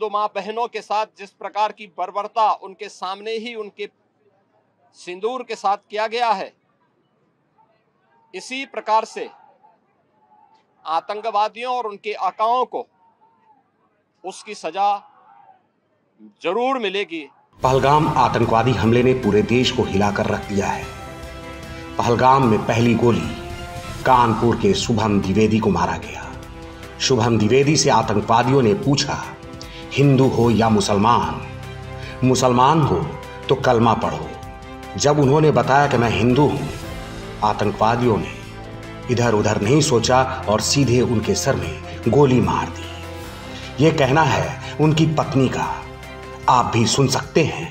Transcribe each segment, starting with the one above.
हिंदू मां बहनों के साथ जिस प्रकार की बर्बरता उनके सामने ही उनके सिंदूर के साथ किया गया है, इसी प्रकार से आतंकवादियों और उनके आकाओं को उसकी सजा जरूर मिलेगी। पहलगाम आतंकवादी हमले ने पूरे देश को हिलाकर रख दिया है। पहलगाम में पहली गोली कानपुर के शुभम द्विवेदी को मारा गया। शुभम द्विवेदी से आतंकवादियों ने पूछा, हिंदू हो या मुसलमान, मुसलमान हो तो कलमा पढ़ो। जब उन्होंने बताया कि मैं हिंदू हूं, आतंकवादियों ने इधर उधर नहीं सोचा और सीधे उनके सर में गोली मार दी। ये कहना है उनकी पत्नी का, आप भी सुन सकते हैं।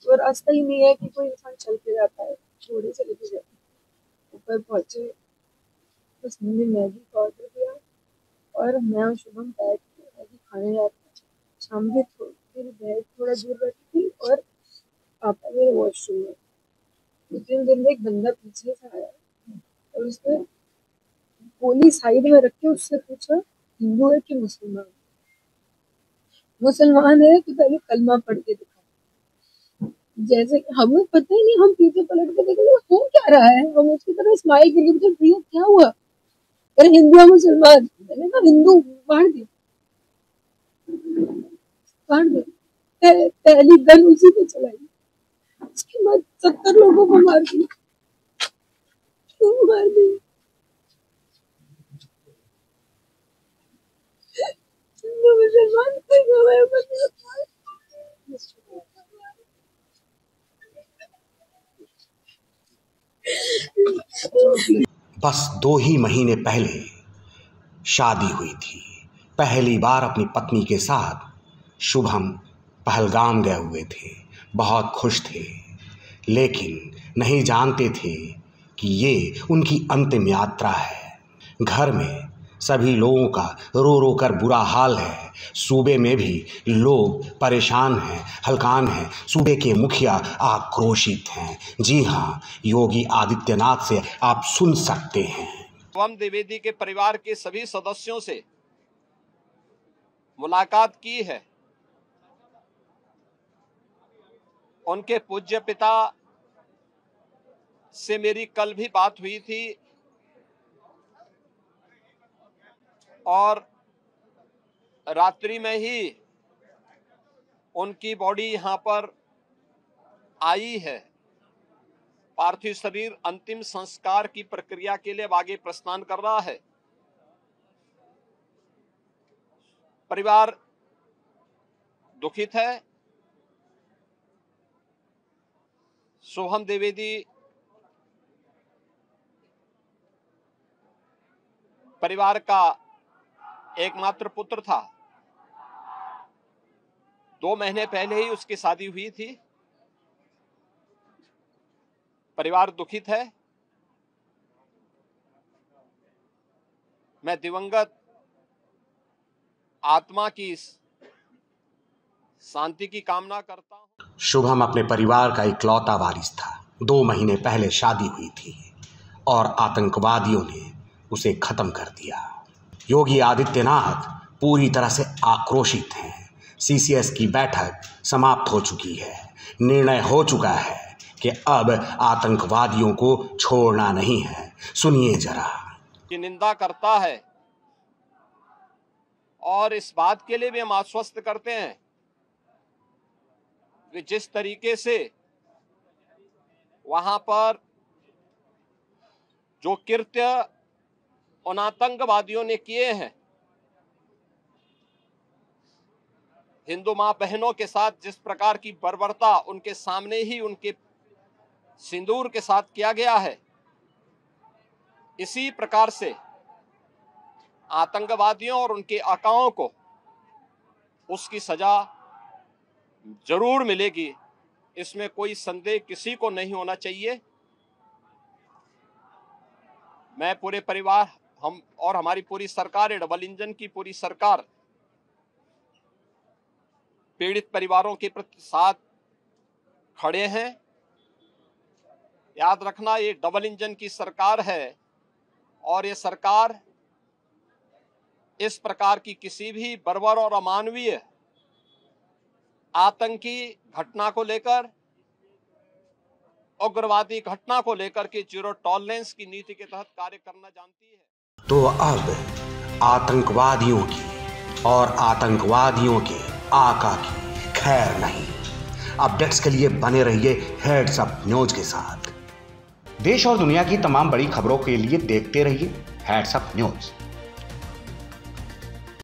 और रास्ता ही नहीं है कि कोई इंसान चल के जाता है, घोड़े से लेके जाता है। ऊपर पहुंचे, बस मैंने मैगी का ऑर्डर दिया और मैं और शुभम बैठ के मैगी खाने जाते। सामने मेरी बहन थोड़ा दूर बैठी थी और पापा मेरे वॉशरूम में। उतने दिन में एक बंदा पीछे से आया और उसने गोली साइड में रख के उससे पूछा, हिंदू है कि मुसलमान? मुसलमान है तो पहले कलमा पढ़ के दिखा। जैसे हमें पता ही नहीं, हम पीछे पलट के देख रहे हो क्या रहा है, हम उसकी तरह स्माइल करके पूछे, प्रिया क्या हुआ? अरे हिंदू है मुसलमान? मैंने कहा हिंदू। मार दे, मार दे। पहली गन उसी पे चलाई, उसके बाद 70 लोगों को मार दी। क्यों मार दी? मुसलमान बस 2 ही महीने पहले शादी हुई थी। पहली बार अपनी पत्नी के साथ शुभम पहलगाम गए हुए थे। बहुत खुश थे, लेकिन नहीं जानते थे कि ये उनकी अंतिम यात्रा है। घर में सभी लोगों का रो रो कर बुरा हाल है। सूबे में भी लोग परेशान हैं, हलकान हैं। सूबे के मुखिया आक्रोशित हैं। जी हाँ, योगी आदित्यनाथ से आप सुन सकते हैं। शुभम द्विवेदी के परिवार के सभी सदस्यों से मुलाकात की है। उनके पूज्य पिता से मेरी कल भी बात हुई थी और रात्रि में ही उनकी बॉडी यहां पर आई है। पार्थिव शरीर अंतिम संस्कार की प्रक्रिया के लिए आगे प्रस्थान कर रहा है। परिवार दुखित है। शुभम द्विवेदी परिवार का एकमात्र पुत्र था। 2 महीने पहले ही उसकी शादी हुई थी। परिवार दुखित है। मैं दिवंगत आत्मा की शांति की कामना करता हूं। शुभम अपने परिवार का इकलौता वारिस था। 2 महीने पहले शादी हुई थी और आतंकवादियों ने उसे खत्म कर दिया। योगी आदित्यनाथ पूरी तरह से आक्रोशित हैं। सीसीएस की बैठक समाप्त हो चुकी है। निर्णय हो चुका है कि अब आतंकवादियों को छोड़ना नहीं है। सुनिए जरा। की निंदा करता है और इस बात के लिए भी हम आश्वस्त करते हैं कि जिस तरीके से वहां पर जो कृत्य उन आतंकवादियों ने किए हैं, हिंदू मां बहनों के साथ जिस प्रकार की बर्बरता उनके सामने ही उनके सिंदूर के साथ किया गया है, इसी प्रकार से आतंकवादियों और उनके आकाओं को उसकी सजा जरूर मिलेगी। इसमें कोई संदेह किसी को नहीं होना चाहिए। मैं पूरे परिवार, हम और हमारी पूरी सरकार, डबल इंजन की पूरी सरकार पीड़ित परिवारों के प्रति साथ खड़े हैं। याद रखना, ये डबल इंजन की सरकार है और ये सरकार इस प्रकार की किसी भी बर्बर और अमानवीय आतंकी घटना को लेकर, उग्रवादी घटना को लेकर के जीरो टॉलरेंस की नीति के तहत कार्य करना जानती है। तो अब आतंकवादियों की और आतंकवादियों के आका की खैर नहीं। अपडेट्स के लिए बने रहिए हेड्स अप न्यूज के साथ। देश और दुनिया की तमाम बड़ी खबरों के लिए देखते रहिए हेड्स अप न्यूज।